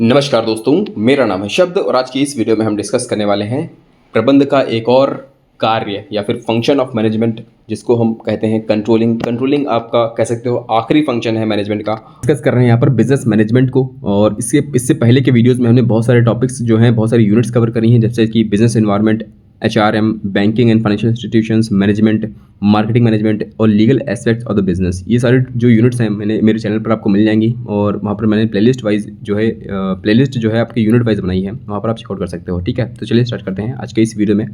नमस्कार दोस्तों, मेरा नाम है शब्द और आज की इस वीडियो में हम डिस्कस करने वाले हैं प्रबंध का एक और कार्य या फिर फंक्शन ऑफ मैनेजमेंट, जिसको हम कहते हैं कंट्रोलिंग। कंट्रोलिंग आपका कह सकते हो आखिरी फंक्शन है मैनेजमेंट का। डिस्कस कर रहे हैं यहाँ पर बिजनेस मैनेजमेंट को, और इससे पहले के वीडियोस में हमने बहुत सारे टॉपिक्स जो हैं, बहुत सारी यूनिट्स कवर करी हैं, जैसे कि business environment, HRM, banking and financial institutions, management, marketing management और legal aspects of the business. ये सारे जो यूनिट्स हैं मैंने मेरे चैनल पर आपको मिल जाएंगी, और वहाँ पर मैंने प्लेलिस्ट जो है आपके यूनिट वाइज बनाई है, वहाँ पर आप चेकआउट कर सकते हो। ठीक है, तो चलिए स्टार्ट करते हैं आज के इस वीडियो में।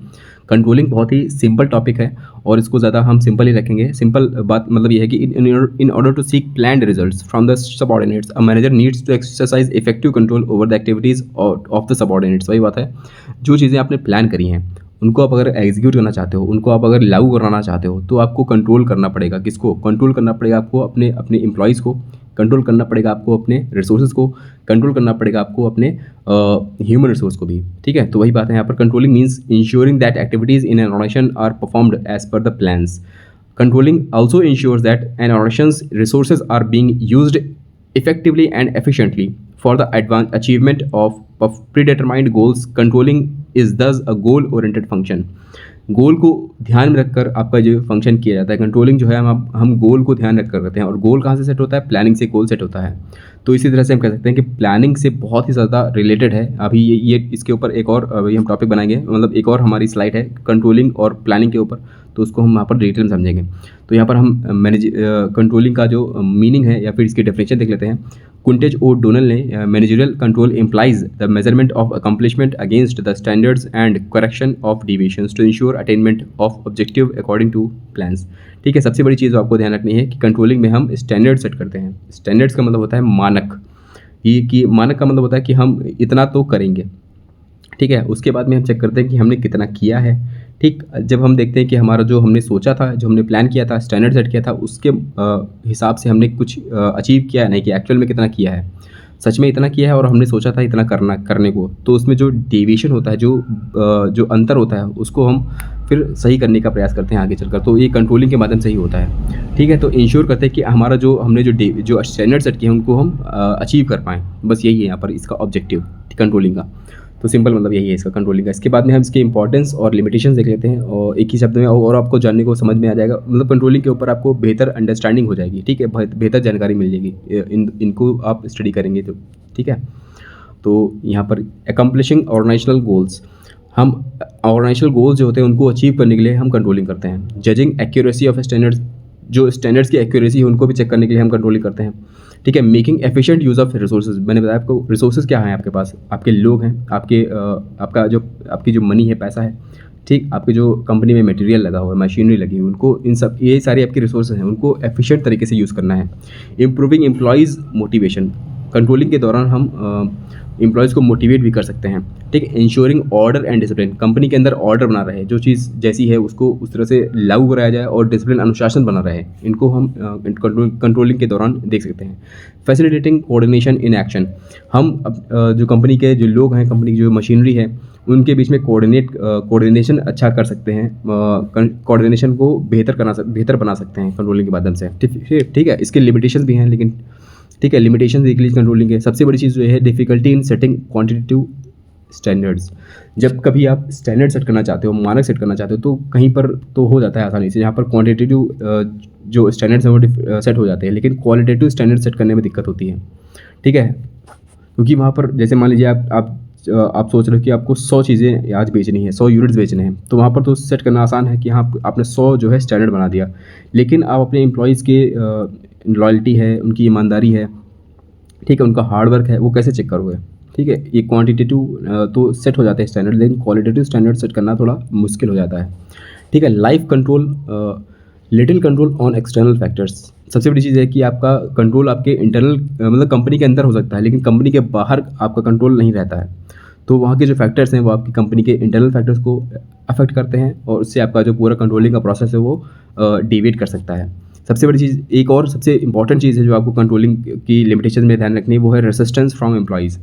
कंट्रोलिंग बहुत ही सिंपल टॉपिक है और इसको ज़्यादा हम सिंपल ही रखेंगे। सिंपल बात मतलब ये है कि in order to seek planned results from the subordinates a manager needs to exercise effective control over the activities of the subordinates. वही बात है, जो चीज़ें आपने प्लान करी हैं उनको आप अगर एग्जीक्यूट करना चाहते हो, उनको आप अगर लागू कराना चाहते हो, तो आपको कंट्रोल करना पड़ेगा। किसको कंट्रोल करना पड़ेगा? आपको अपने एम्प्लॉयज़ को कंट्रोल करना पड़ेगा, आपको अपने रिसोर्सेज को कंट्रोल करना पड़ेगा, आपको अपने ह्यूमन रिसोर्स को भी। ठीक है, तो वही बात है यहाँ पर। Controlling means ensuring that activities in an organisation are performed as per the plans. Controlling also ensures that an organization's resources are being used effectively and efficiently for the achievement of predetermined goals. Controlling is thus a goal-oriented function. गोल को ध्यान में रखकर आपका जो function किया जाता है controlling जो है, हम गोल को ध्यान रखकर करते हैं। और गोल कहाँ से सेट होता है? प्लानिंग से गोल सेट होता है। तो इसी तरह से हम कह सकते हैं कि प्लानिंग से बहुत ही ज़्यादा रिलेटेड है। अभी ये इसके ऊपर एक और अभी हम टॉपिक बनाएंगे, मतलब एक और हमारी स्लाइड है कंट्रोलिंग और प्लानिंग के ऊपर, तो उसको हम यहाँ पर डिटेल में समझेंगे। तो यहाँ पर हम कंट्रोलिंग का जो मीनिंग है या फिर इसकी डेफिनेशन देख लेते हैं। कुंटेज ओ डोनल ने managerial control implies the measurement of accomplishment against the standards and correction of deviations to ensure attainment of objective according to plans. ठीक है, सबसे बड़ी चीज़ आपको ध्यान रखनी है कि कंट्रोलिंग में हम स्टैंडर्ड सेट करते हैं। स्टैंडर्ड्स का मतलब होता है मानक। ये कि मानक का मतलब होता है कि हम इतना तो करेंगे। ठीक है, उसके बाद में हम चेक करते हैं कि हमने कितना किया है। ठीक, जब हम देखते हैं कि हमारा जो हमने सोचा था, जो हमने प्लान किया था, स्टैंडर्ड सेट किया था, उसके हिसाब से हमने कुछ अचीव किया है नहीं कि एक्चुअल में कितना किया है, सच में इतना किया है और हमने सोचा था इतना करने को, तो उसमें जो डेविएशन होता है, जो अंतर होता है, उसको हम फिर सही करने का प्रयास करते हैं आगे चलकर। तो ये कंट्रोलिंग के माध्यम से ही होता है। ठीक है, तो इंश्योर करते हैं कि हमारा हमने जो स्टैंडर्ड सेट किए हैं उनको हम अचीव कर पाएँ। बस यही है यहाँ पर इसका ऑब्जेक्टिव कंट्रोलिंग का। तो सिंपल मतलब यही है इसका कंट्रोलिंग का। इसके बाद में हम इसके इंपॉर्टेंस और लिमिटेशंस देख लेते हैं, और एक ही शब्द में और आपको जानने को समझ में आ जाएगा। मतलब कंट्रोलिंग के ऊपर आपको बेहतर अंडरस्टैंडिंग हो जाएगी। ठीक है, बेहतर जानकारी मिल जाएगी इनको आप स्टडी करेंगे तो। ठीक है, तो यहाँ पर अकम्पलिशिंग ऑर्गेनाइजेशनल गोल्स, हम ऑर्गेनाइजेशनल गोल्स जो होते हैं उनको अचीव करने के लिए हम कंट्रोलिंग करते हैं। जजिंग एक्यूरेसी ऑफ स्टैंडर्ड्स, जो स्टैंडर्ड्स की एक्यूरेसी है उनको भी चेक करने के लिए हम कंट्रोलिंग करते हैं। ठीक है, making efficient use of resources, मैंने बताया आपको रिसोर्सेज क्या हैं आपके पास, आपके लोग हैं, आपकी जो मनी है, पैसा है। ठीक, आपके जो कंपनी में मटेरियल लगा हुआ है, मशीनरी लगी हुई, उनको ये सारी आपकी रिसोर्सेज हैं, उनको एफिशिएंट तरीके से यूज़ करना है। इम्प्रूविंग एम्प्लॉयज़ मोटिवेशन, कंट्रोलिंग के दौरान हम एम्प्लॉयज़ को मोटिवेट भी कर सकते हैं। ठीक है, ensuring order and discipline, company के अंदर ऑर्डर बना रहे, जो चीज़ जैसी है उसको उस तरह से लागू कराया जाए और डिसिप्लिन अनुशासन बना रहे, इनको हम कंट्रोलिंग के दौरान देख सकते हैं। फैसिलिटेटिंग कोऑर्डिनेशन इन एक्शन, हम जो कंपनी के जो लोग हैं, कंपनी की जो मशीनरी है, उनके बीच में कोऑर्डिनेशन अच्छा कर सकते हैं, कोऑर्डिनेशन को बेहतर बना सकते हैं कंट्रोलिंग के माध्यम से। ठीक है, इसके लिमिटेशन भी हैं, लेकिन ठीक है, लिमिटेशन देख लीजिए कंट्रोलिंग के। सबसे बड़ी चीज़ जो है difficulty in setting quantitative standards, जब कभी आप स्टैंडर्ड सेट करना चाहते हो, मानक सेट करना चाहते हो, तो कहीं पर तो हो जाता है आसानी से, यहाँ पर क्वांटिटेटिव जो स्टैंडर्ड्स हैं वो सेट हो जाते हैं, लेकिन क्वालिटेटिव स्टैंडर्ड सेट करने में दिक्कत होती है। ठीक है, क्योंकि वहाँ पर जैसे मान लीजिए आप सोच रहे हो कि आपको 100 चीज़ें आज बेचनी है, 100 यूनिट्स बेचने हैं, तो वहाँ पर तो सेट करना आसान है कि हाँ आपने 100 जो है स्टैंडर्ड बना दिया, लेकिन आप अपने एम्प्लॉयज़ के लॉयल्टी है, उनकी ईमानदारी है, ठीक है, उनका हार्डवर्क है, वो कैसे चेक करोगे? ठीक है, ये क्वांटिटेटिव तो सेट हो जाते हैं स्टैंडर्ड, लेकिन क्वालिटेटिव स्टैंडर्ड सेट करना थोड़ा मुश्किल हो जाता है। ठीक है, life control, little control on external factors, सबसे बड़ी चीज़ है कि आपका कंट्रोल आपके इंटरनल मतलब कंपनी के अंदर हो सकता है, लेकिन कंपनी के बाहर आपका कंट्रोल नहीं रहता है। तो वहाँ के जो फैक्टर्स हैं वो आपकी कंपनी के इंटरनल फैक्टर्स को अफेक्ट करते हैं, और उससे आपका जो पूरा कंट्रोलिंग का प्रोसेस है वो डिविएट कर सकता है। सबसे बड़ी चीज़, एक और सबसे इंपॉर्टेंट चीज़ है जो आपको कंट्रोलिंग की लिमिटेशन में ध्यान रखनी है, वो है रेसिस्टेंस फ्रॉम एम्प्लॉयज़।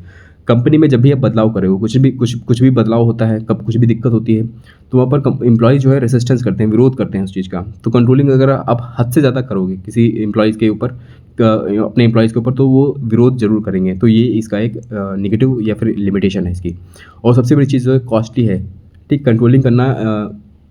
कंपनी में जब भी आप बदलाव कर रहे हो, कुछ भी बदलाव होता है, कब कुछ भी दिक्कत होती है, तो वहाँ पर एम्प्लॉयज़ जो है रेसिस्टेंस करते हैं, विरोध करते हैं उस चीज़ का। तो कंट्रोलिंग अगर आप हद से ज़्यादा करोगे किसी एम्प्लॉयज़ के ऊपर, अपने एम्प्लॉयज़ के ऊपर, तो वो विरोध ज़रूर करेंगे। तो ये इसका एक नेगेटिव या फिर लिमिटेशन है इसकी। और सबसे बड़ी चीज़ जो है कॉस्टली है। ठीक, कंट्रोलिंग करना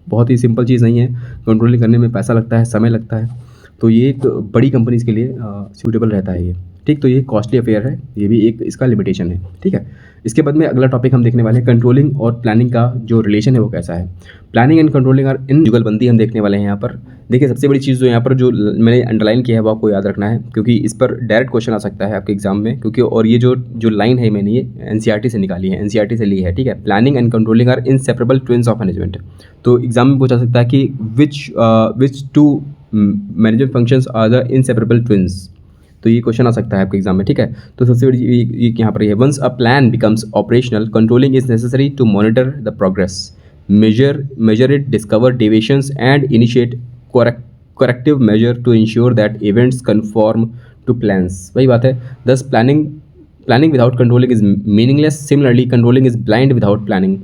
बहुत ही सिंपल चीज़ नहीं है। कंट्रोलिंग करने में पैसा लगता है, समय लगता है। तो ये एक बड़ी कंपनीज़ के लिए सूटेबल रहता है ये। ठीक, तो ये कॉस्टली अफेयर है, ये भी एक इसका लिमिटेशन है। ठीक है, इसके बाद में अगला टॉपिक हम देखने वाले हैं कंट्रोलिंग और प्लानिंग का जो रिलेशन है वो कैसा है। Planning and controlling are in जुगलबंदी हम देखने वाले हैं यहाँ पर। देखिए, सबसे बड़ी चीज़ जो यहाँ पर जो मैंने अंडरलाइन किया है वो आपको याद रखना है, क्योंकि इस पर डायरेक्ट क्वेश्चन आ सकता है आपके एग्जाम में। क्योंकि और ये जो लाइन है मैंने ये एनसीईआरटी से निकाली है, एनसीईआरटी से ली है। ठीक है, planning and controlling are inseparable twins of management. तो एग्जाम में पूछा सकता है कि which two management functions are the inseparable twins. तो ये क्वेश्चन आ सकता है आपके एग्जाम में। ठीक है, तो सबसे बड़ी ये यहाँ पर है, once a plan becomes operational controlling is necessary to monitor the progress, measure it, discover deviations and initiate corrective measure to ensure that events conform to plans। वही बात है। Thus planning without controlling is meaningless, similarly controlling is blind without planning।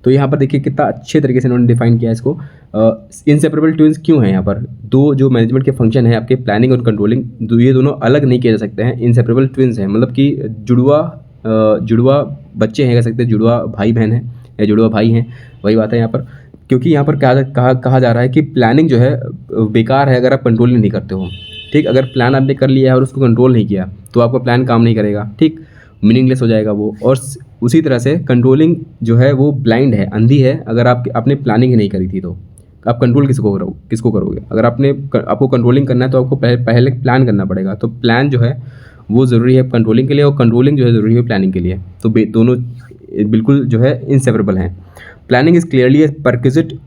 तो यहाँ पर देखिए कितना अच्छे तरीके से उन्होंने डिफाइन किया है इसको। इनसेपरेबल ट्विन्स क्यों हैं यहाँ पर? दो जो मैनेजमेंट के फंक्शन है आपके प्लानिंग और कंट्रोलिंग, ये दोनों अलग नहीं किए जा सकते हैं। इनसेपरेबल ट्विन्स हैं, मतलब कि जुड़वा बच्चे हैं, कह सकते हैं जुड़वा भाई बहन हैं या जुड़वा भाई हैं। वही बात है यहाँ पर, क्योंकि यहाँ पर कहा जा रहा है कि प्लानिंग जो है बेकार है अगर आप कंट्रोल नहीं करते हो। ठीक, अगर प्लान आपने कर लिया है और उसको कंट्रोल नहीं किया तो आपका प्लान काम नहीं करेगा। ठीक, मीनिंगलेस हो जाएगा वो। और उसी तरह से कंट्रोलिंग जो है वो ब्लाइंड है, अंधी है। अगर आपने प्लानिंग ही नहीं करी थी तो आप कंट्रोल किसको करोगे? अगर आपको कंट्रोलिंग करना है तो आपको पहले प्लान करना पड़ेगा। तो प्लान जो है वो ज़रूरी है कंट्रोलिंग के लिए और कंट्रोलिंग जो है ज़रूरी है प्लानिंग के लिए। तो दोनों बिल्कुल जो है इनसेपरेबल हैं। Planning is clearly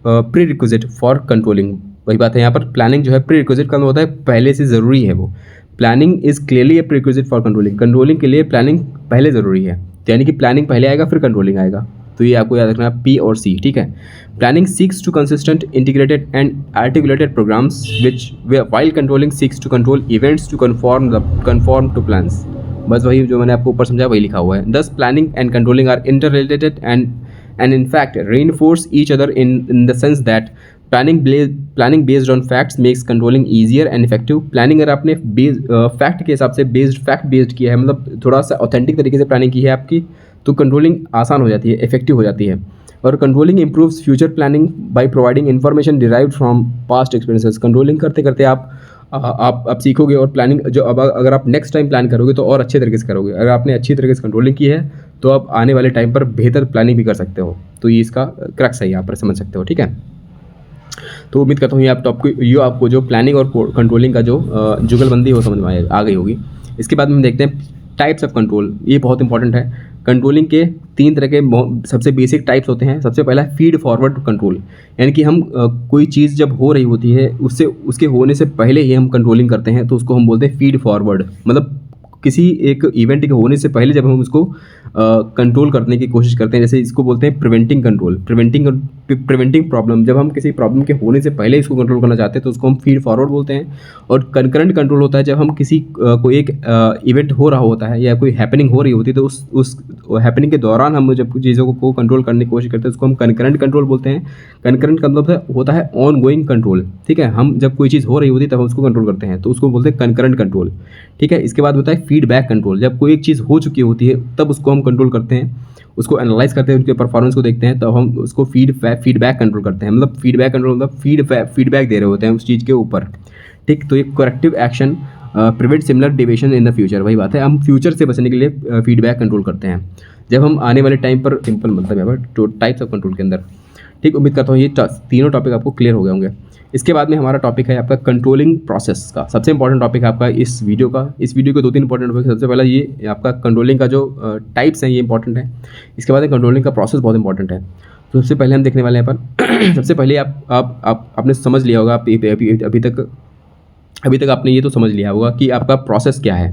pre requisite for controlling. वही बात है यहाँ पर, प्लानिंग जो है प्री रिक्विजिट का होता है पहले से ज़रूरी है वो। Planning is clearly pre requisite for controlling. Controlling के लिए प्लानिंग पहले ज़रूरी है, यानी कि प्लानिंग पहले आएगा फिर कंट्रोलिंग आएगा। तो ये आपको याद रखना है, पी और सी। ठीक है, planning seeks to consistent integrated and articulated programmes which while controlling seeks to control events to conform to plans. बस वही जो मैंने आपको ऊपर समझाया वही लिखा हुआ है। Thus planning and controlling are interrelated and in fact reinforce each other in the sense that planning based on facts makes controlling easier and effective। Planning अगर आपने फैक्ट के हिसाब से फैक्ट बेस्ड किया है, मतलब थोड़ा सा ऑथेंटिक तरीके से प्लानिंग की है आपकी, तो कंट्रोलिंग आसान हो जाती है, इफेक्टिव हो जाती है। और controlling improves future planning by providing information derived from past experiences. Controlling करते करते आप सीखोगे और प्लानिंग जो अब अगर आप नेक्स्ट टाइम प्लान करोगे तो और अच्छे तरीके से करोगे। अगर आपने अच्छी तरीके से कंट्रोलिंग की है तो आप आने वाले टाइम पर बेहतर प्लानिंग भी कर सकते हो। तो ये इसका क्रक्स है, यहाँ पर समझ सकते हो। ठीक है, तो उम्मीद करता हूँ ये आपको जो प्लानिंग और कंट्रोलिंग का जो जुगलबंदी हो समझ में आ गई होगी। इसके बाद में देखते हैं टाइप्स ऑफ कंट्रोल। ये बहुत इंपॉर्टेंट है। कंट्रोलिंग के 3 तरह के सबसे बेसिक टाइप्स होते हैं। सबसे पहला है फीड फॉरवर्ड कंट्रोल, यानी कि हम कोई चीज़ जब हो रही होती है उसके होने से पहले ही हम कंट्रोलिंग करते हैं, तो उसको हम बोलते हैं फीड फॉरवर्ड। मतलब किसी एक इवेंट के होने से पहले जब हम उसको कंट्रोल करने की कोशिश करते हैं, जैसे इसको बोलते हैं प्रिवेंटिंग कंट्रोल, प्रिवेंटिंग प्रॉब्लम। जब हम किसी प्रॉब्लम के होने से पहले इसको कंट्रोल करना चाहते हैं तो उसको हम फीड फॉरवर्ड बोलते हैं। और कंकरेंट कंट्रोल होता है जब हम कोई एक इवेंट हो रहा होता है या कोई हैपनिंग हो रही होती है, तो उस हैपनिंग के दौरान हम जब चीज़ों को कंट्रोल करने की कोशिश करते हैं उसको हम कंकरेंट कंट्रोल बोलते हैं। कंकरेंट का मतलब होता है ऑन गोइंग कंट्रोल। ठीक है, हम जब कोई चीज़ हो रही होती है तब हम उसको कंट्रोल करते हैं, तो उसको बोलते हैं कंकरेंट कंट्रोल। ठीक है, इसके बाद होता है फीडबैक कंट्रोल। जब कोई एक चीज़ हो चुकी होती है तब उसको हम कंट्रोल करते हैं, उसको एनालाइज करते हैं, उनके परफॉर्मेंस को देखते हैं, तब हम उसको फीडबैक कंट्रोल करते हैं। मतलब फीडबैक कंट्रोल मतलब फीडबैक दे रहे होते हैं उस चीज़ के ऊपर। ठीक, तो ये corrective action prevent similar deviation in the future. वही बात है, हम फ्यूचर से बचने के लिए फीडबैक कंट्रोल करते हैं जब हम आने वाले टाइम पर। सिंपल मतलब है तो टाइप्स ऑफ कंट्रोल के अंदर। ठीक, उम्मीद करता हूँ ये तीनों टॉपिक आपको क्लियर हो गए होंगे। इसके बाद में हमारा टॉपिक है आपका कंट्रोलिंग प्रोसेस का। सबसे इंपॉर्टेंट टॉपिक है आपका इस वीडियो के 2-3 इंपॉर्टेंट टॉपिक। सबसे पहला ये आपका कंट्रोलिंग का जो टाइप्स हैं ये इंपॉर्टेंट है। इसके बाद कंट्रोलिंग का प्रोसेस बहुत इंपॉर्टेंट है। तो सबसे पहले हम देखने वाले हैं पर सबसे पहले आपने समझ लिया होगा, अभी तक आपने ये तो समझ लिया होगा कि आपका प्रोसेस क्या है।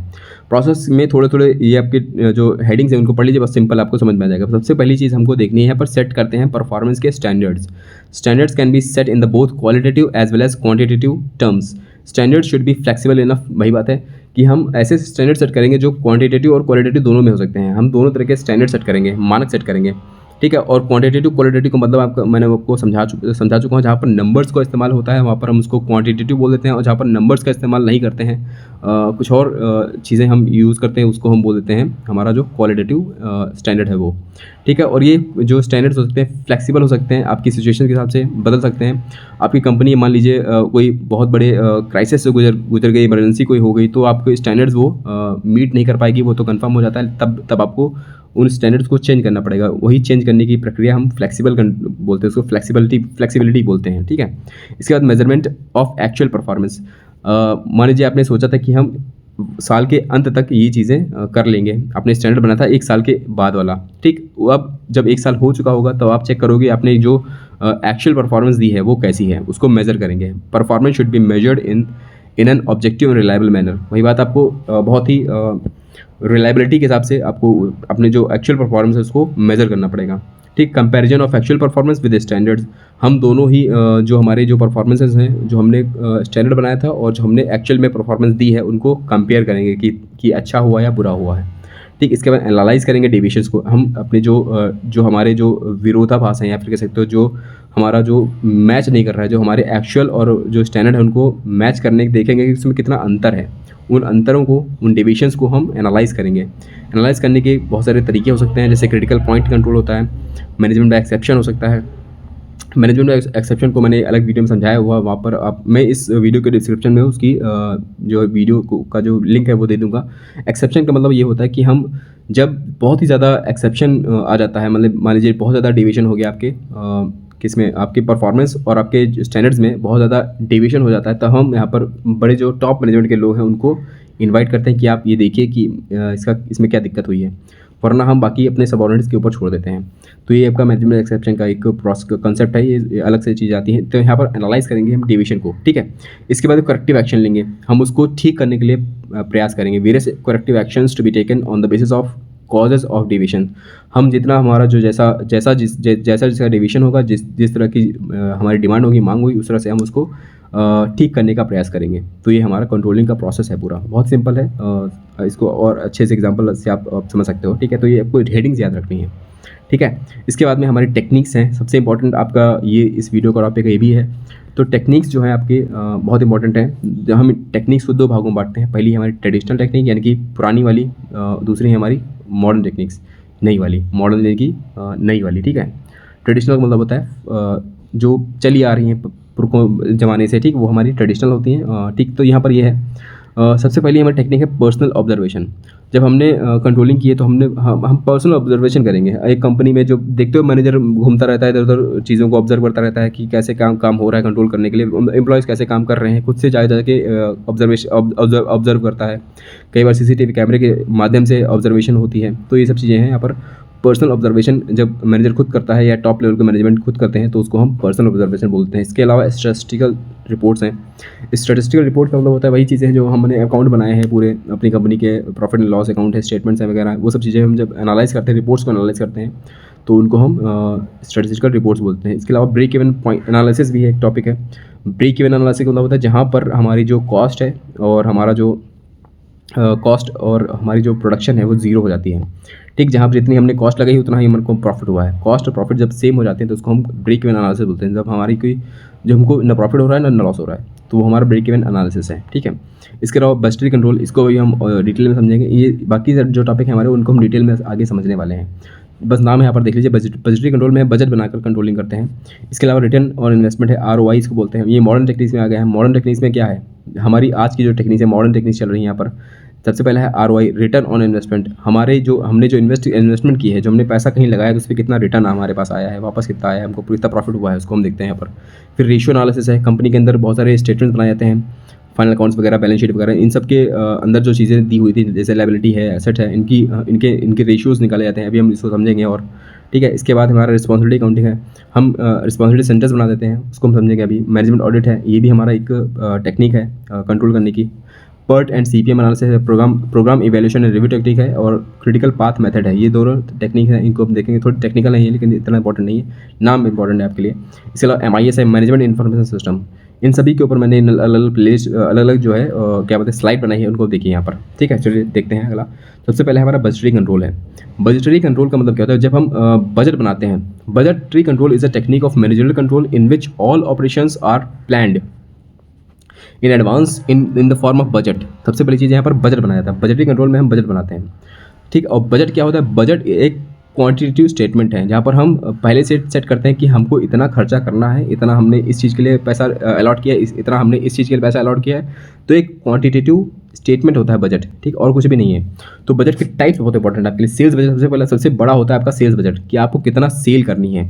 प्रोसेस में थोड़े ये आपके जो हेडिंग्स हैं उनको पढ़ लीजिए, बस सिंपल आपको समझ में आ जाएगा। सबसे पहली चीज़ हमको देखनी है यहाँ पर सेट करते हैं परफॉर्मेंस के standards. Standards can be set in the both qualitative as well as quantitative terms. Standard should be flexible enough. वही बात है कि हम ऐसे स्टैंडर्ड सेट करेंगे जो क्वांटिटेटिव और क्वालिटेटिव दोनों में हो सकते हैं। हम दोनों तरह के स्टैंडर्ड सेट करेंगे, मानक सेट करेंगे। ठीक है। और क्वांटिटेटिव क्वालिटेटिव का मतलब आपका मैंने आपको समझा चुका हूँ। जहाँ पर नंबर्स का इस्तेमाल होता है वहाँ पर हम उसको क्वांटिटेटिव बोल देते हैं, और जहाँ पर नंबर्स का इस्तेमाल नहीं करते हैं, कुछ और चीज़ें हम यूज़ करते हैं, उसको हम बोल देते हैं हमारा जो क्वालिटेटिव स्टैंडर्ड है वो। ठीक है। और ये जो स्टैंडर्ड्स हो सकते हैं फ्लेक्सिबल हो सकते हैं, आपकी सिचुएशन के हिसाब से बदल सकते हैं। आपकी कंपनी मान लीजिए कोई बहुत बड़े क्राइसिस से गुजर गई, इमरजेंसी कोई हो गई, तो आपके स्टैंडर्ड्स वो मीट नहीं कर पाएगी, वो तो कंफर्म हो जाता है। तब आपको उन स्टैंडर्ड्स को चेंज करना पड़ेगा। वही चेंज करने की प्रक्रिया हम फ्लेक्सिबल बोलते हैं, उसको फ्लेक्सिबिलिटी बोलते हैं। ठीक है। इसके बाद मेजरमेंट ऑफ एक्चुअल परफॉर्मेंस। मान लीजिए आपने सोचा था कि हम साल के अंत तक ये चीज़ें कर लेंगे, आपने स्टैंडर्ड बना था 1 साल के बाद वाला। ठीक। अब जब 1 साल हो चुका होगा, तब आप चेक करोगे आपने जो एक्चुअल परफॉर्मेंस दी है वो कैसी है, उसको मेज़र करेंगे। Performance should be measured in an objective and reliable manner. वही बात आपको बहुत ही रिलायबिलिटी के हिसाब से आपको अपने जो एक्चुअल परफॉर्मेंस है उसको मेज़र करना पड़ेगा। ठीक। Comparison of actual performance with standards. हम दोनों ही जो हमारे जो परफॉर्मेंसेस हैं, जो हमने स्टैंडर्ड बनाया था और जो हमने एक्चुअल में परफॉर्मेंस दी है, उनको कंपेयर करेंगे कि अच्छा हुआ या बुरा हुआ है। ठीक। इसके बाद एनालाइज करेंगे डेविएशंस को। हम अपने जो हमारे जो विरोधाभास हैं, या फिर कह सकते हो जो हमारा जो मैच नहीं कर रहा है, जो हमारे एक्चुअल और जो स्टैंडर्ड है उनको मैच करने देखेंगे कि उसमें कितना अंतर है। उन अंतरों को, उन डेविएशंस को हम एनालाइज़ करेंगे। एनालाइज़ करने के बहुत सारे तरीके हो सकते हैं, जैसे क्रिटिकल पॉइंट कंट्रोल होता है, मैनेजमेंट बाय एक्सेप्शन हो सकता है। मैनेजमेंट बाय एक्सेप्शन को मैंने अलग वीडियो में समझाया हुआ, वहाँ पर मैं इस वीडियो के डिस्क्रिप्शन में उसकी जो वीडियो का जो लिंक है वो दे दूँगा। एक्सेप्शन का मतलब ये होता है कि हम जब बहुत ही ज़्यादा एक्सेप्शन आ जाता है, मतलब मान लीजिए बहुत ज़्यादा डेविएशन हो गया आपके किसमें, आपके परफॉर्मेंस और आपके स्टैंडर्ड्स में बहुत ज़्यादा डेविएशन हो जाता है, तब हम यहाँ पर बड़े जो टॉप मैनेजमेंट के लोग हैं उनको इनवाइट करते हैं कि आप ये देखिए कि इसमें क्या दिक्कत हुई है, वरना हम बाकी अपने सबऑर्डिनेट्स के ऊपर छोड़ देते हैं। तो ये आपका मैनेजमेंट एक्सेप्शन का एक कंसेप्ट है, ये अलग से चीज़ आती है। तो यहाँ पर एनालाइज करेंगे हम डेविएशन को। ठीक है। इसके बाद करेक्टिव एक्शन लेंगे, हम उसको ठीक करने के लिए प्रयास करेंगे। Various corrective actions to be taken on the basis of causes of deviation. हम जितना हमारा जो जैसा डेविएशन होगा, जिस तरह की हमारी डिमांड होगी, मांग होगी, उस तरह से हम उसको ठीक करने का प्रयास करेंगे। तो ये हमारा कंट्रोलिंग का प्रोसेस है पूरा, बहुत सिंपल है। इसको और अच्छे से एग्जांपल से आप समझ सकते हो। ठीक है। तो ये आपको हेडिंग्स याद रखनी है। ठीक है। इसके बाद में हमारी टेक्निक्स हैं, सबसे इंपॉर्टेंट आपका ये इस वीडियो का टॉपिक ये भी है। तो टेक्निक्स जो है आपके बहुत इंपॉर्टेंट हैं। हम टेक्निक्स को 2 भागों में बांटते हैं। पहली हमारी ट्रेडिशनल टेक्निक यानी कि पुरानी वाली, दूसरी है हमारी मॉडर्न टेक्निक्स, नई वाली। मॉडर्न यानी कि नई वाली। ठीक है। ट्रेडिशनल का मतलब होता है जो चली आ रही हैं पुरखों ज़माने से, ठीक, वो हमारी ट्रेडिशनल होती हैं। ठीक। तो यहाँ पर ये है सबसे पहली हमारी टेक्निक है पर्सनल ऑब्जर्वेशन। जब हमने कंट्रोलिंग की है तो हम पर्सनल ऑब्जर्वेशन करेंगे। एक कंपनी में जो देखते हो मैनेजर घूमता रहता है, इधर उधर चीज़ों को ऑब्जर्व करता रहता है कि कैसे काम हो रहा है कंट्रोल करने के लिए, एम्प्लॉयज़ कैसे काम कर रहे हैं, खुद से जाके ऑब्जर्व करता है। कई बार सीसीटीवी कैमरे के माध्यम से ऑब्जर्वेशन होती है। तो ये सब चीज़ें हैं यहाँ पर। पर्सनल ऑब्जर्वेशन जब मैनेजर खुद करता है या टॉप लेवल के मैनेजमेंट खुद करते हैं तो उसको हम पर्सनल ऑब्जर्वेशन बोलते हैं। इसके अलावा स्टैटिस्टिकल रिपोर्ट्स हैं। स्टैटिस्टिकल रिपोर्ट का मतलब होता है वही चीज़ें हैं जो हमने अकाउंट बनाए हैं पूरे अपनी कंपनी के, प्रॉफिट एंड लॉस अकाउंट है, स्टेटमेंट्स हैं वगैरह, वो सब चीज़ें हम जब एनालाइज़ करते हैं, रिपोर्ट्स को एनालाइज़ करते हैं, तो उनको हम स्टैटिस्टिकल रिपोर्ट्स बोलते हैं। इसके अलावा ब्रेक इवन पॉइंट एनालिसिस भी एक टॉपिक है। ब्रेक इवन एनालिसिस का मतलब होता है जहाँ पर हमारी जो कॉस्ट है और हमारा जो कॉस्ट और हमारी जो प्रोडक्शन है वो ज़ीरो हो जाती है। ठीक। जहाँ पर जितनी हमने कॉस्ट लगाई उतना ही हमारे को प्रॉफिट हुआ है। कॉस्ट और प्रॉफिट जब सेम हो जाते हैं तो उसको हम ब्रेक इवन एनालिसिस बोलते हैं। जब हमारी जब हमको ना प्रॉफिट हो रहा है ना लॉस हो रहा है, तो वो हमारा ब्रेक इवन एनालिसिस है। ठीक है। इसके अलावा बजटरी कंट्रोल, इसको भी हम डिटेल में समझेंगे। ये बाकी जो टॉपिक है हमारे उनको हम डिटेल में आगे समझने वाले हैं। बस नाम यहाँ पर देख लीजिए, बजटरी कंट्रोल में बजट बनाकर कंट्रोलिंग करते हैं। इसके अलावा रिटर्न ऑन इन्वेस्टमेंट है, ROI इसको बोलते हैं। ये मॉडर्न टेक्निक्स में आ गया है। मॉडर्न टेक्निक्स में क्या है, हमारी आज की जो टेक्निक्स है, मॉडर्न टेक्निक्स चल रही है यहाँ पर। सबसे पहला है ROI, रिटर्न ऑन इन्वेस्टमेंट। हमने जो इन्वेस्टमेंट की है, जो हमने पैसा कहीं लगाया तो उस पर कितना रिटर्न हमारे पास आया है, वापस कितना आया है, हमको कितना प्रॉफिट हुआ है, उसको हम देखते हैं यहाँ पर। फिर रेशियो एनालिसिस है। कंपनी के अंदर बहुत सारे स्टेटमेंट्स बनाए जाते हैं, फाइनल अकाउंट्स वगैरह, बैलेंस शीट वगैरह, इन सब के अंदर जो चीज़ें दी हुई थी, जैसे लायबिलिटी है, एसेट है, इनके रेशियोज़ निकाले जाते हैं। अभी हम इसको समझेंगे। और ठीक है। इसके बाद हमारा रिस्पॉन्सिबिलिटी अकाउंटिंग है। हम रिस्पॉन्सिबिलिटी सेंटर्स बना देते हैं, उसको हम समझेंगे अभी। मैनेजमेंट ऑडिट है, ये भी हमारा एक टेक्निक है कंट्रोल करने की। PERT एंड CPM एनालिसिस है, programme evaluation and review technique है। और क्रिटिकल पाथ मेथड है। ये दोनों टेक्निक है, इनको हम देखेंगे। थोड़ी टेक्निकल है ये, लेकिन इतना इंपॉर्टेंट नहीं है, नाम इंपॉर्टेंट है आपके लिए। इसके अलावा MIS है, मैनेजमेंट इन्फॉर्मेशन सिस्टम। इन सभी के ऊपर मैंने अलग अलग प्लेस अलग अलग जो है क्या बोलते हैं स्लाइड बनाई है, उनको देखिए यहाँ पर, ठीक है। चलिए देखते हैं अगला। सबसे पहले हमारा बजटरी कंट्रोल है। बजटरी कंट्रोल का मतलब क्या होता है, जब हम बजट बनाते हैं। Budgetary control is a technique of managerial control in which all operations are planned in advance in the form of budget. सबसे पहली चीज़ यहाँ पर बजट बनाया था। बजटरी कंट्रोल में हम बजट बनाते हैं, ठीक। और बजट क्या होता है, बजट एक क्वांटिटेटिव स्टेटमेंट है जहाँ पर हम पहले से सेट करते हैं कि हमको इतना खर्चा करना है, इतना हमने इस चीज़ के लिए पैसा अलॉट किया है, इतना हमने इस चीज़ के लिए पैसा अलॉट किया है। तो एक क्वांटिटेटिव स्टेटमेंट होता है बजट, ठीक, और कुछ भी नहीं है। तो बजट के टाइप्स बहुत इंपॉर्टेंट है आपके लिए। सेल्स बजट सबसे पहले सबसे बड़ा होता है आपका सेल्स बजट, कि आपको कितना सेल करनी है,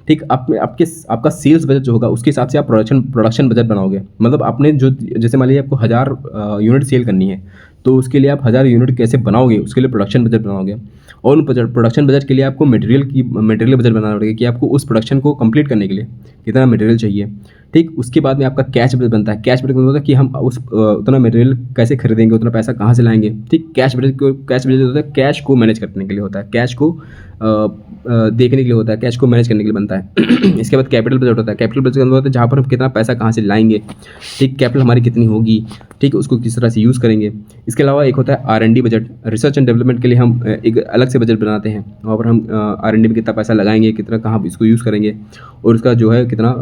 ठीक। आपका सेल्स बजट जो होगा उसके हिसाब से आप प्रोडक्शन बजट बनाओगे। मतलब आपने जो, जैसे मान लीजिए आपको 1000 यूनिट सेल करनी है, तो उसके लिए आप 1000 यूनिट कैसे बनाओगे, उसके लिए प्रोडक्शन बजट बनाओगे। और उन प्रोडक्शन बजट के लिए आपको मटेरियल बजट बनाना पड़ेगा कि आपको उस प्रोडक्शन को कंप्लीट करने के लिए कितना मटेरियल चाहिए, ठीक। उसके बाद में आपका कैश बजट बनता है। कैश बजट मतलब होता है कि हम उतना मटेरियल कैसे खरीदेंगे, उतना पैसा कहाँ से लाएंगे, ठीक। कैश बजट होता है कैश को मैनेज करने के लिए होता है, कैश को देखने के लिए होता है, कैश को मैनेज करने के लिए बनता है। इसके बाद कैपिटल बजट होता है। कैपिटल बजट होता है जहाँ पर हम कितना पैसा कहाँ से लाएंगे, ठीक, कैपिटल हमारी कितनी होगी, ठीक, उसको किस तरह से यूज़ करेंगे। इसके अलावा एक होता है R&D budget. Research and development के लिए हम एक अलग से बजट बनाते हैं। वहाँ पर हम R&D में कितना पैसा लगाएंगे, कितना कहाँ इसको यूज़ करेंगे, और उसका जो है कितना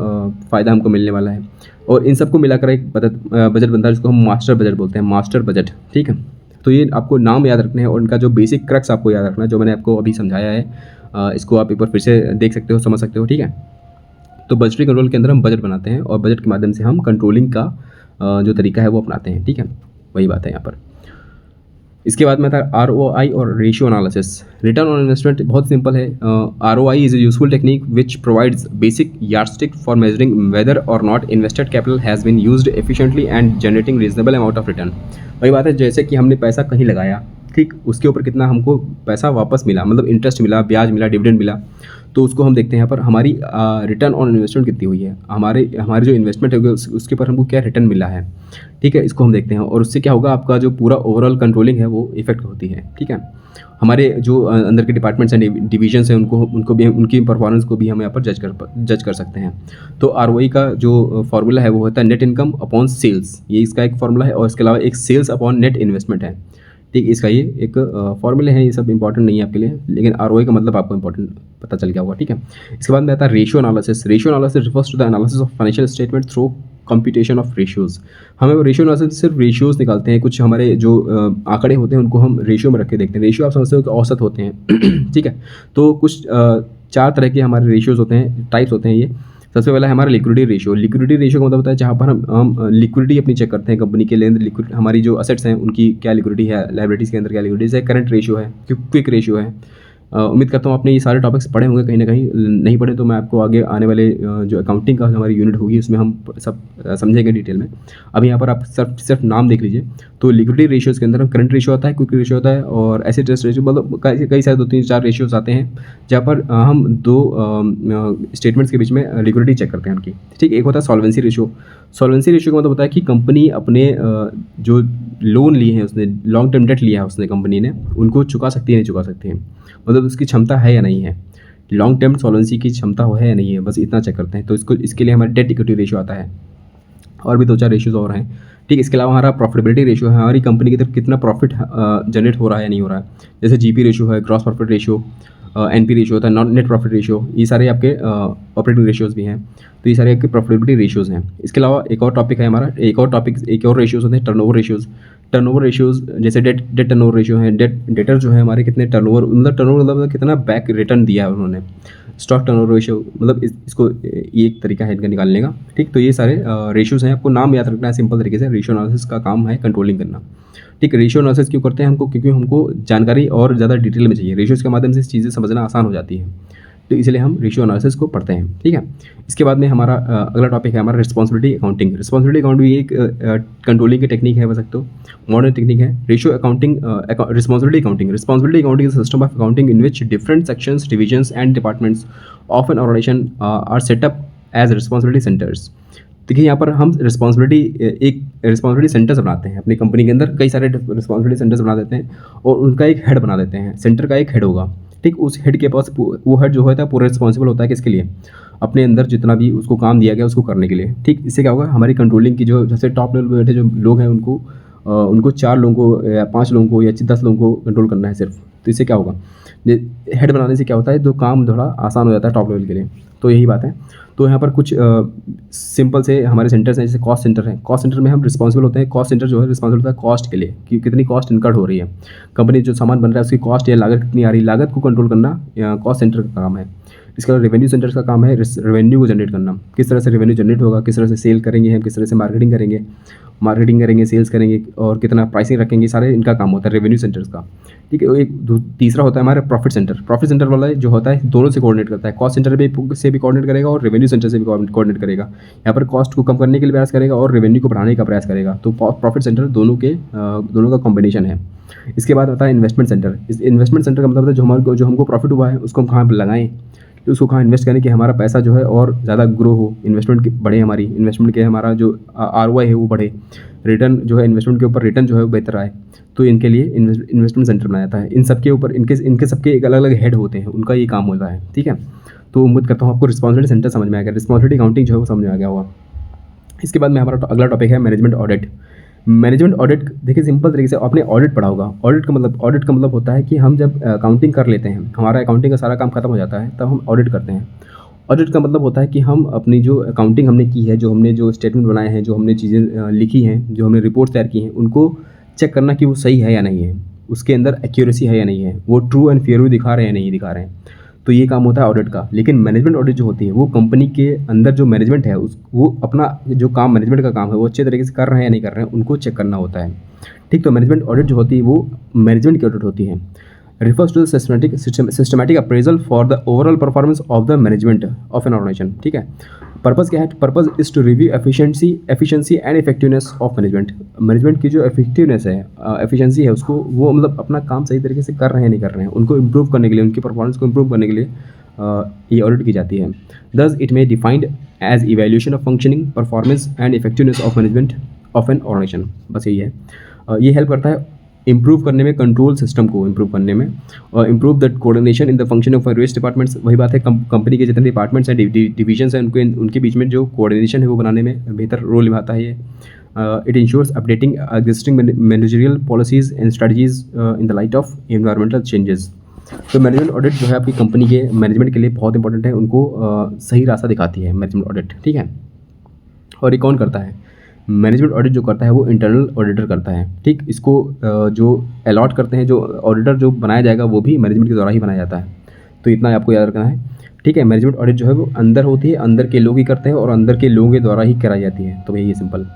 फ़ायदा हमको मिलने वाला है। और इन सबको मिलाकर एक बजट बनता है जिसको हम मास्टर बजट बोलते हैं, मास्टर बजट, ठीक है। तो ये आपको नाम याद रखने हैं और इनका जो बेसिक क्रक्स आपको याद रखना है, जो मैंने आपको अभी समझाया है। इसको आप एक बार फिर से देख सकते हो, समझ सकते हो, ठीक है। तो बजटरी कंट्रोल के अंदर हम बजट बनाते हैं और बजट के माध्यम से हम कंट्रोलिंग का जो तरीका है वो अपनाते हैं, ठीक है। वही बात है यहाँ पर। इसके बाद में था ROI और ratio analysis. Return on investment बहुत सिंपल है। ROI is a useful technique which provides basic yardstick for measuring whether or not invested capital has been used efficiently and generating reasonable amount of return. वही बात है, जैसे कि हमने पैसा कहीं लगाया, ठीक, उसके ऊपर कितना हमको पैसा वापस मिला, मतलब इंटरेस्ट मिला, ब्याज मिला, डिविडेंड मिला। तो उसको हम देखते हैं यहाँ पर हमारी रिटर्न ऑन इन्वेस्टमेंट कितनी हुई है, हमारे जो इन्वेस्टमेंट है उसके ऊपर हमको क्या रिटर्न मिला है, ठीक है। इसको हम देखते हैं और उससे क्या होगा, आपका जो पूरा ओवरऑल कंट्रोलिंग है वो इफेक्ट होती है, ठीक है। हमारे जो अंदर के डिपार्टमेंट्स एंड डिविजन्स हैं उनको भी, उनकी परफॉर्मेंस को भी हम यहाँ पर जज कर सकते हैं। तो ROI का जो फार्मूला है वो होता है नेट इनकम अपॉन सेल्स, ये इसका एक फार्मूला है। और इसके अलावा एक सेल्स अपॉन नेट इन्वेस्टमेंट है, ठीक। इसका ये एक फॉर्मूले हैं, ये सब इंपॉर्टेंट नहीं है आपके लिए, लेकिन ROI का मतलब आपको इंपॉर्टेंट पता चल गया होगा, ठीक है। इसके बाद में आता है ratio analysis. Ratio analysis refers to the analysis of financial statement through computation of ratios. हमें रेशियो एनालिसिस सिर्फ रेशियोज़ निकालते हैं, कुछ हमारे जो आंकड़े होते हैं उनको हम रेशियो में रख के देखते हैं। रेशियो आप समझते हो कि औसत होते हैं, ठीक है। तो कुछ 4 तरह के हमारे रेशियोज़ होते हैं, टाइप्स होते हैं ये। सबसे पहला है हमारा लिक्विडिटी रेशियो। लिक्विडिटी रेशियो का मतलब होता है जहाँ पर हम लिक्विडिटी अपनी चेक करते हैं कंपनी के लिए, लिक्विड हमारी जो असेट्स हैं उनकी क्या लिक्विडिटी है, लायबिलिटीज़ के अंदर क्या लिक्विडिटीज़ है। करंट रेशियो है, क्विक रेशियो है। उम्मीद करता हूँ आपने ये सारे टॉपिक्स पढ़े होंगे कहीं ना कहीं। नहीं पढ़े तो मैं आपको आगे आने वाले जो अकाउंटिंग का हमारी यूनिट होगी उसमें हम सब समझेंगे डिटेल में। अभी यहाँ पर आप सिर्फ नाम देख लीजिए। तो लिक्विडिटी रेशियोज़ के अंदर हम करंट रेशियो आता है, क्विक रेशियो होता है और एसेट टर्नओवर रेशियो, मतलब कई सारे 2-3-4 रेशियोज़ आते हैं जहाँ पर हम 2 स्टेटमेंट्स के बीच में लिक्विडिटी चेक करते हैं उनकी, ठीक। एक होता है सॉल्वेंसी रेशियो। सॉल्वेंसी रेशियो का मतलब होता है कि कंपनी अपने जो लोन लिए हैं, उसने लॉन्ग टर्म डेट लिया है उसने, कंपनी ने, उनको चुका सकती है नहीं चुका सकती है, मतलब उसकी क्षमता है या नहीं है, लॉन्ग टर्म सॉल्वेंसी की क्षमता है या नहीं है, बस इतना चेक करते हैं। तो इसके लिए हमारे डेट इक्विटी रेशियो आता है और भी 2-4 रेशियोज और हैं, ठीक। इसके अलावा हमारा प्रॉफिटेबिलिटी रेशियो है, हमारी कंपनी की तरफ कितना प्रॉफिट जनरेट हो रहा है या नहीं हो रहा है। जैसे GP रेशियो है, gross profit ratio, NP ratio होता है, नॉन नेट प्रॉफिट रेशियो। ये सारे आपके ऑपरेटिंग रेशियोज़ भी हैं, तो ये सारे आपके प्रॉफिटेबिलिटी रेशियोज़ हैं। इसके अलावा एक और टॉपिक है हमारा, एक और रेशियोज़ होते हैं टर्नओवर रेशियोज़। टर्नओवर रेशियोज़ जैसे डेट टर्नओवर रेशियो है, डेटर जो है हमारे कितने टर्नओवर, मतलब टर्नओवर मतलब कितना बैक रिटर्न दिया है उन्होंने। स्टॉक टर्नओवर रेशियो, मतलब इसको ये एक तरीका है इनका निकालने का, ठीक। तो ये सारे रेशियोज़ हैं, आपको नाम याद रखना है सिंपल तरीके से। रेशियो एनालिसिस का काम है कंट्रोलिंग करना, ठीक। रेशियो एनालिसिस क्यों करते हैं हमको, क्योंकि हमको जानकारी और ज़्यादा डिटेल में चाहिए। रेशियोज़ के माध्यम से चीज़ें समझना आसान हो जाती है, तो इसलिए हम रेशियो एनालिसिस को पढ़ते हैं, ठीक है। इसके बाद में हमारा अगला टॉपिक है हमारा रिस्पॉन्सिबिलिटी अकाउंटिंग। रिस्पॉन्सिबिलिटी अकाउंटिंग एक कंट्रोलिंग की टेक्निक है, बोल सकते हो, मॉडर्न टेक्निक है। Ratio accounting, responsibility accounting is a system of accounting in which different sections, divisions and departments of an organisation are set up as responsibility centres. देखिए यहाँ पर हम एक रिस्पॉन्सिबिलिटी सेंटर्स बनाते हैं अपनी कंपनी के अंदर, कई सारे रिस्पॉन्सिबिलिटी सेंटर्स बना देते हैं और उनका एक हेड बना देते हैं। सेंटर का एक हेड होगा, ठीक, उस हेड के पास वो हेड जो होता है पूरा रिस्पॉन्सिबल होता है किसके लिए, अपने अंदर जितना भी उसको काम दिया गया उसको करने के लिए। ठीक, इससे क्या होगा, हमारी कंट्रोलिंग की जो जैसे टॉप लेवल पे बैठे जो लोग हैं उनको 4 लोगों को या 5 लोगों को या 10 लोगों को कंट्रोल करना है सिर्फ। तो इससे क्या होगा, हेड बनाने से क्या होता है, तो काम थोड़ा आसान हो जाता है टॉप लेवल के लिए। तो यही बात है। तो यहाँ पर कुछ सिंपल से हमारे सेंटर्स हैं, जैसे कॉस्ट सेंटर है। कॉस्ट सेंटर में हम रिस्पॉन्सिबल होते हैं, कॉस्ट सेंटर जो है रिस्पॉन्सिबल होता है कॉस्ट के लिए कि कितनी कॉस्ट इनकर्ड हो रही है, कंपनी जो सामान बन रहा है उसकी कॉस्ट या लागत कितनी आ रही है, लागत को कंट्रोल करना कॉस्ट सेंटर का काम है। इसके अलावा रेवेन्यू सेंटर्स का काम है रेवेन्यू को जनरेट करना, किस तरह से रेवेन्यू जनरेट होगा, किस तरह से सेल करेंगे हम, किस तरह से मार्केटिंग करेंगे, सेल्स करेंगे और कितना प्राइसिंग रखेंगे, सारे इनका काम होता है रेवेन्यू सेंटर्स का। ठीक है, एक तीसरा होता है हमारा प्रॉफिट सेंटर। प्रॉफिट सेंटर वाला जो होता है दोनों से कोऑर्डिनेट करता है, कॉस्ट सेंटर से भी कोऑर्डिनेट करेगा और रेवेन्यू सेंटर से भी कोऑर्डिनेट करेगा। यहाँ पर कॉस्ट को कम करने के लिए प्रयास करेगा और रेवेन्यू को बढ़ाने का प्रयास करेगा। तो प्रॉफिट सेंटर दोनों का कॉम्बिनेशन है। इसके बाद आता है इन्वेस्टमेंट सेंटर। इस इन्वेस्टमेंट सेंटर का मतलब है जो हमको प्रॉफिट हुआ है उसको हम कहाँ पर लगाएं, तो उसको कहाँ इन्वेस्ट करें कि हमारा पैसा जो है और ज़्यादा ग्रो हो, इन्वेस्टमेंट बढ़े, हमारी इन्वेस्टमेंट के हमारा जो ROI है वो बढ़े, रिटर्न जो है इन्वेस्टमेंट के ऊपर रिटर्न जो है वो बेहतर आए। तो इनके लिए इन्वेस्टमेंट सेंटर बनाया जाता है। इन सब के ऊपर इनके सबके एक अलग अलग हेड होते हैं, उनका ये काम होता है। ठीक है, तो उम्मीद करता हूँ आपको रिस्पॉन्सिबिलिटी सेंटर समझ में आ गया, रिस्पॉन्सिबिलिटी अकाउंटिंग जो है वो समझ में आ गया होगा। इसके बाद में हमारा अगला टॉपिक है मैनेजमेंट ऑडिट। मैनेजमेंट ऑडिट देखिए सिंपल तरीके से आपने ऑडिट पढ़ा होगा। ऑडिट का मतलब होता है कि हम जब अकाउंटिंग कर लेते हैं, हमारा अकाउंटिंग का सारा काम खत्म हो जाता है, तब हम ऑडिट करते हैं। ऑडिट का मतलब होता है कि हम अपनी जो अकाउंटिंग हमने की है, जो हमने जो स्टेटमेंट बनाए हैं, जो हमने चीज़ें लिखी हैं, जो हमने रिपोर्ट तैयार की हैं, उनको चेक करना कि वो सही है या नहीं है, उसके अंदर एक्यूरेसी है या नहीं है, वो ट्रू एंड फेयर दिखा रहे हैं या नहीं दिखा रहे हैं। तो ये काम होता है ऑडिट का। लेकिन मैनेजमेंट ऑडिट जो होती है वो कंपनी के अंदर जो मैनेजमेंट है वो अपना जो काम मैनेजमेंट का काम है वो अच्छे तरीके से कर रहे हैं या नहीं कर रहे हैं, उनको चेक करना होता है। ठीक, तो मैनेजमेंट ऑडिट जो होती है वो मैनेजमेंट की ऑडिट होती है। refers to the systematic appraisal for the overall performance of the management of an organization। ठीक है, पर्पज़ क्या है, purpose is to review efficiency and effectiveness of management की जो इफेक्टिवनेस है, एफिशिएंसी है, उसको वो मतलब अपना काम सही तरीके से कर रहे हैं नहीं कर रहे हैं, उनको इम्प्रूव करने के लिए, उनकी परफॉर्मेंस को इम्प्रूव करने के लिए ये ऑडिट की जाती है। Thus it may defined as evaluation of functioning, performance and effectiveness of management of an organisation. बस यही है। ये हेल्प करता है इम्प्रूव करने में, कंट्रोल सिस्टम को इम्प्रूव करने में, और improve the coordination in the function of various departments. वही बात है, कंपनी के जितने डिपार्टमेंट्स हैं, डिवीजन्स हैं, उनके बीच में जो कोऑर्डिनेशन है वो बनाने में बेहतर रोल निभाता है ये। It ensures updating existing managerial policies and strategies in the light of environmental changes. तो मैनेजमेंट ऑडिट जो है आपकी कंपनी के मैनेजमेंट के लिए बहुत इंपॉर्टेंट है, उनको सही रास्ता दिखाती है मैनेजमेंट ऑडिट। ठीक है, और ये कौन करता है, मैनेजमेंट ऑडिट जो करता है वो इंटरनल ऑडिटर करता है। ठीक, इसको जो अलॉट करते हैं, जो ऑडिटर जो बनाया जाएगा वो भी मैनेजमेंट के द्वारा ही बनाया जाता है। तो इतना आपको याद रखना है। ठीक है, मैनेजमेंट ऑडिट जो है वो अंदर होती है, अंदर के लोग ही करते हैं और अंदर के लोगों के द्वारा ही कराई जाती है। तो यही है सिंपल।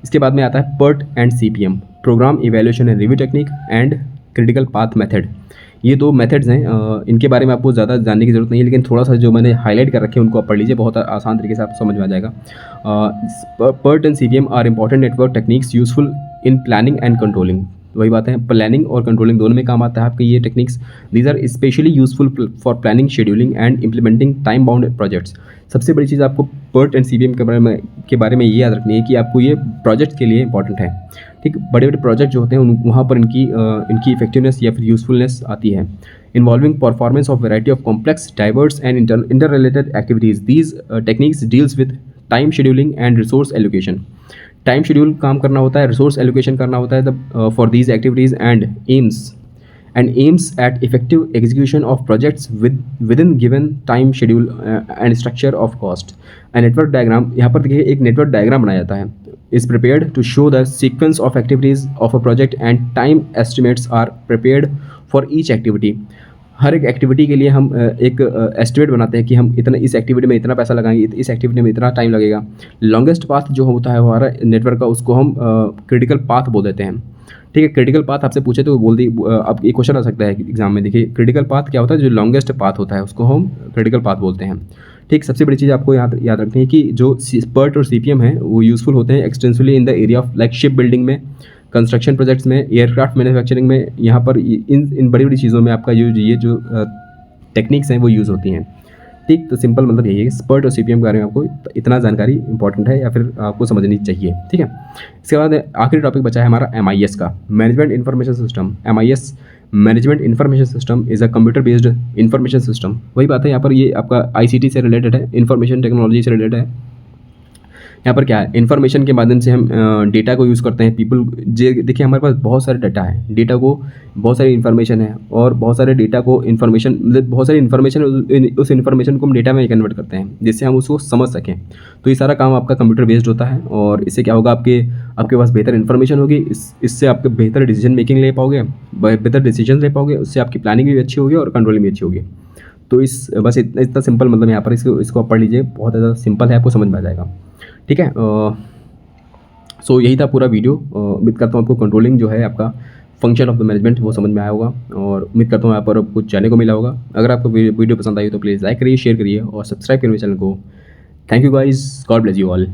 इसके बाद में आता है PERT and CPM, programme evaluation and review technique and critical path method. ये दो मेथड्स हैं, इनके बारे में आपको ज़्यादा जानने की ज़रूरत नहीं है, लेकिन थोड़ा सा जो मैंने हाईलाइट कर रखे हैं उनको आप पढ़ लीजिए, बहुत आसान तरीके से आपको समझ में आ जाएगा। PERT and CPM are important network techniques useful in planning and controlling. वही बात है, प्लानिंग और कंट्रोलिंग दोनों में काम आता है आपके ये techniques. These are specially useful for planning, scheduling and implementing time bound projects. सबसे बड़ी चीज़ आपको PERT एंड CPM के बारे में ये याद रखनी है कि आपको ये प्रोजेक्ट के लिए इंपॉर्टेंट है। ठीक, बड़े बड़े प्रोजेक्ट जो होते हैं वहाँ पर इनकी इफेक्टिवनेस या फिर यूजफुलनेस आती है। Involving performance of variety of complex, diverse and inter related activities. These techniques deals with time scheduling and resource allocation. Time schedule काम करना होता है, रिसोर्स एलोकेशन करना होता है for these activities and aims at effective execution of projects within given time schedule and structure of cost। A network diagram, यहाँ पर देखिए एक नेटवर्क डायग्राम बनाया जाता है, is prepared to show the sequence of activities of a project and time estimates are prepared for each activity। हर एक activity के लिए हम एक एस्टिमेट बनाते हैं कि हम इस एक्टिविटी में इतना पैसा लगाएंगे, इस एक्टिविटी में इतना टाइम लगेगा। लॉन्गेस्ट पाथ जो होता है हमारा नेटवर्क का, उसको हम क्रिटिकल पाथ बोल देते हैं। ठीक है, क्रिटिकल पाथ आपसे पूछे तो बोल दी, अब एक क्वेश्चन आ सकता है एग्जाम में। देखिए क्रिटिकल पाथ क्या होता है, जो लॉन्गेस्ट पाथ होता है उसको हम क्रिटिकल पाथ बोलते हैं। ठीक, सबसे बड़ी चीज़ आपको याद रखनी है कि जो PERT और CPM है वो यूज़फुल होते हैं extensively in the area of like ship building में, कंस्ट्रक्शन प्रोजेक्ट्स में, एयरक्राफ्ट मैन्युफैक्चरिंग में। यहाँ पर इन बड़ी बड़ी चीज़ों में आपका ये जो टेक्निक्स हैं वो यूज़ होती हैं। ठीक, तो सिंपल मतलब यही है, PERT और CPM के बारे में आपको इतना जानकारी इंपॉर्टेंट है या फिर आपको समझनी चाहिए। ठीक है, इसके बाद आखिरी टॉपिक बचा है हमारा MIS का, management information system. MIS management information system is a computer based information system. वही बात है, यहाँ पर ये आपका आईसीटी से रिलेटेड है, इन्फॉर्मेशन टेक्नोलॉजी से रिलेटेड है। यहाँ पर क्या है, इन्फॉर्मेशन के माध्यम से हम डेटा को यूज़ करते हैं। पीपल जे देखिए हमारे पास बहुत सारे डाटा है, डेटा को बहुत सारी इन्फॉर्मेशन है और बहुत सारे डेटा को इन्फॉर्मेशन मतलब बहुत सारी इन्फॉर्मेशन उस इन्फॉर्मेशन को हम डेटा में कन्वर्ट करते हैं जिससे हम उसको समझ सकें। तो ये सारा काम आपका कंप्यूटर बेस्ड होता है और इससे क्या होगा, आपके पास बेहतर इन्फॉर्मेशन होगी, इससे आपके बेहतर डिसीजन मेकिंग ले पाओगे, बेहतर डिसीजन ले पाओगे, उससे आपकी प्लानिंग भी अच्छी होगी और कंट्रोलिंग भी अच्छी होगी। तो इस बस इतना इतना सिंपल, मतलब यहाँ पर इसको आप पढ़ लीजिए, बहुत ज़्यादा सिंपल है, आपको समझ में आ जाएगा। ठीक है, सो यही था पूरा वीडियो। उम्मीद करता हूँ आपको कंट्रोलिंग जो है आपका फंक्शन ऑफ द मैनेजमेंट वो समझ में आया होगा और उम्मीद करता हूँ यहाँ पर कुछ जानने को मिला होगा। अगर आपको वीडियो पसंद आई तो प्लीज़ लाइक करिए, शेयर करिए और सब्सक्राइब करिए मेरे चैनल को। Thank you guys, God bless you all.